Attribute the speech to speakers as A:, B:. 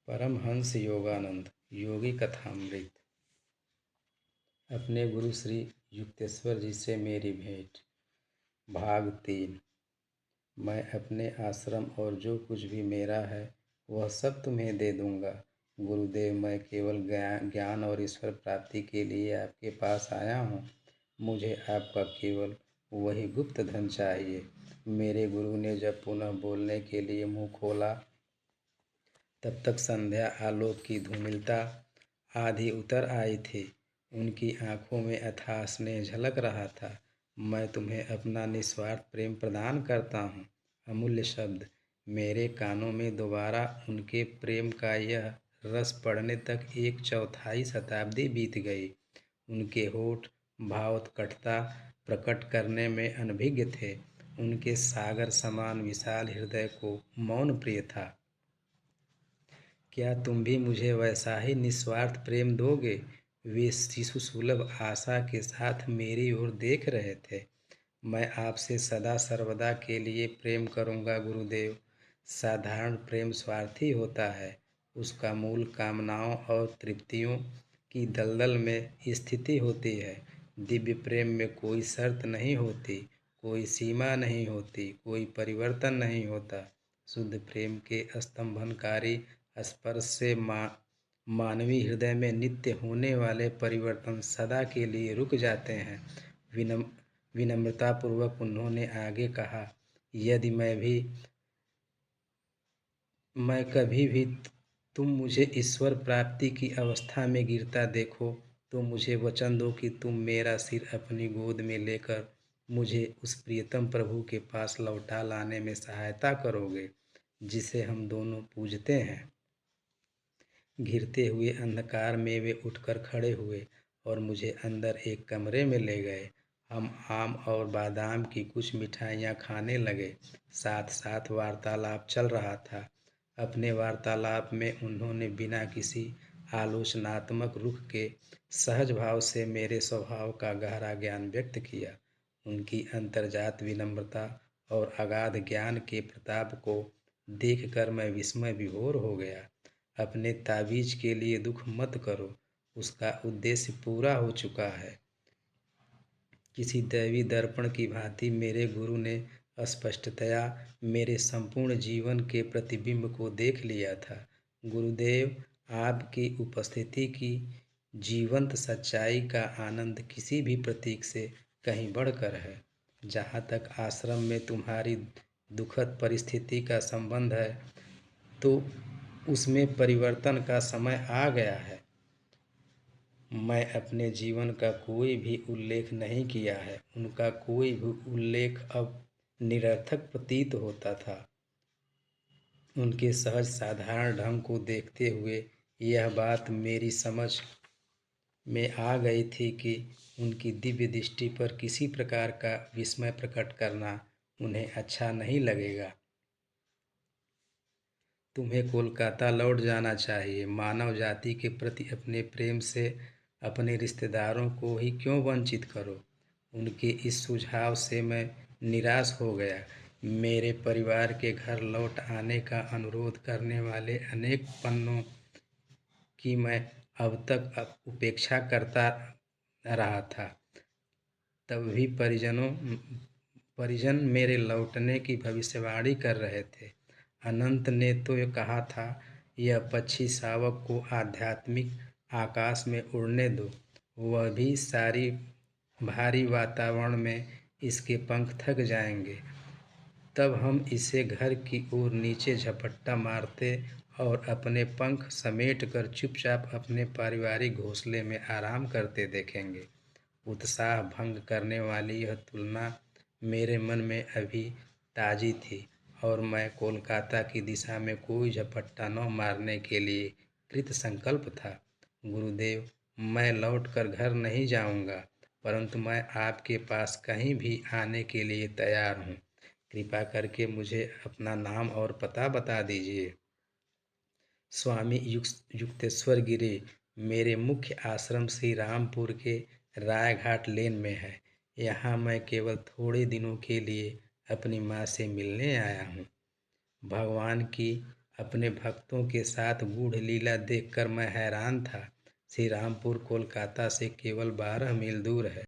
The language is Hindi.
A: परमहंस योगानंद योगी कथामृत। अपने गुरु श्री युक्तेश्वर जी से मेरी भेंट। भाग 3। मैं अपने आश्रम और जो कुछ भी मेरा है वह सब तुम्हें दे दूंगा। गुरुदेव, मैं केवल ज्ञान और ईश्वर प्राप्ति के लिए आपके पास आया हूँ। मुझे आपका केवल वही गुप्त धन चाहिए। मेरे गुरु ने जब पुनः बोलने के लिए मुँह खोला तब तक संध्या आलोक की धूमिलता आधी उतर आई थी। उनकी आंखों में अथाह स्नेह झलक रहा था। मैं तुम्हें अपना निस्वार्थ प्रेम प्रदान करता हूँ। अमूल्य शब्द। मेरे कानों में दोबारा उनके प्रेम का यह रस पड़ने तक 1/4 शताब्दी बीत गई। उनके होठ भावोत्कटता प्रकट करने में अनभिज्ञ थे। उनके सागर समान विशाल हृदय को मौन प्रिय था। क्या तुम भी मुझे वैसा ही निस्वार्थ प्रेम दोगे? वे शिशु सुलभ आशा के साथ मेरी ओर देख रहे थे। मैं आपसे सदा सर्वदा के लिए प्रेम करूंगा गुरुदेव। साधारण प्रेम स्वार्थी होता है। उसका मूल कामनाओं और तृप्तियों की दलदल में स्थिति होती है। दिव्य प्रेम में कोई शर्त नहीं होती, कोई सीमा नहीं होती, कोई परिवर्तन नहीं होता। शुद्ध प्रेम के स्तंभनकारी स्पर्श से मानवीय हृदय में नित्य होने वाले परिवर्तन सदा के लिए रुक जाते हैं। विनम्रतापूर्वक उन्होंने आगे कहा, यदि मैं कभी भी तुम मुझे ईश्वर प्राप्ति की अवस्था में गिरता देखो तो मुझे वचन दो कि तुम मेरा सिर अपनी गोद में लेकर मुझे उस प्रियतम प्रभु के पास लौटा लाने में सहायता करोगे जिसे हम दोनों पूजते हैं। घिरते हुए अंधकार में वे उठकर खड़े हुए और मुझे अंदर एक कमरे में ले गए। हम आम और बादाम की कुछ मिठाइयाँ खाने लगे। साथ साथ वार्तालाप चल रहा था। अपने वार्तालाप में उन्होंने बिना किसी आलोचनात्मक रुख के सहज भाव से मेरे स्वभाव का गहरा ज्ञान व्यक्त किया। उनकी अंतर्जात विनम्रता और अगाध ज्ञान के प्रताप को देखकर मैं विस्मय विभोर हो गया। अपने तावीज के लिए दुख मत करो, उसका उद्देश्य पूरा हो चुका है। किसी दैवी दर्पण की भांति मेरे गुरु ने स्पष्टतया मेरे संपूर्ण जीवन के प्रतिबिंब को देख लिया था। गुरुदेव, आपकी उपस्थिति की जीवंत सच्चाई का आनंद किसी भी प्रतीक से कहीं बढ़कर है। जहाँ तक आश्रम में तुम्हारी दुखद परिस्थिति का संबंध है तो उसमें परिवर्तन का समय आ गया है। मैं अपने जीवन का कोई भी उल्लेख नहीं किया है। उनका कोई भी उल्लेख अब निरर्थक प्रतीत होता था। उनके सहज साधारण ढंग को देखते हुए यह बात मेरी समझ में आ गई थी कि उनकी दिव्य दृष्टि पर किसी प्रकार का विस्मय प्रकट करना उन्हें अच्छा नहीं लगेगा। तुम्हें कोलकाता लौट जाना चाहिए। मानव जाति के प्रति अपने प्रेम से अपने रिश्तेदारों को ही क्यों वंचित करो? उनके इस सुझाव से मैं निराश हो गया। मेरे परिवार के घर लौट आने का अनुरोध करने वाले अनेक पन्नों की मैं अब तक उपेक्षा करता रहा था। तब भी परिजन मेरे लौटने की भविष्यवाणी कर रहे थे। अनंत ने तो ये कहा था, यह पक्षी शावक को आध्यात्मिक आकाश में उड़ने दो, वह भी सारी भारी वातावरण में इसके पंख थक जाएंगे। तब हम इसे घर की ओर नीचे झपट्टा मारते और अपने पंख समेट कर चुपचाप अपने पारिवारिक घोंसले में आराम करते देखेंगे। उत्साह भंग करने वाली यह तुलना मेरे मन में अभी ताज़ी थी और मैं कोलकाता की दिशा में कोई झपट्टा न मारने के लिए कृत संकल्प था। गुरुदेव, मैं लौटकर घर नहीं जाऊंगा, परंतु मैं आपके पास कहीं भी आने के लिए तैयार हूँ। कृपा करके मुझे अपना नाम और पता बता दीजिए। स्वामी युक्तेश्वर गिरी। मेरे मुख्य आश्रम श्री रामपुर के रायघाट लेन में है। यहाँ मैं केवल थोड़े दिनों के लिए अपनी माँ से मिलने आया हूँ। भगवान की अपने भक्तों के साथ गूढ़ लीला देखकर मैं हैरान था। श्री रामपुर कोलकाता से केवल 12 मील दूर है।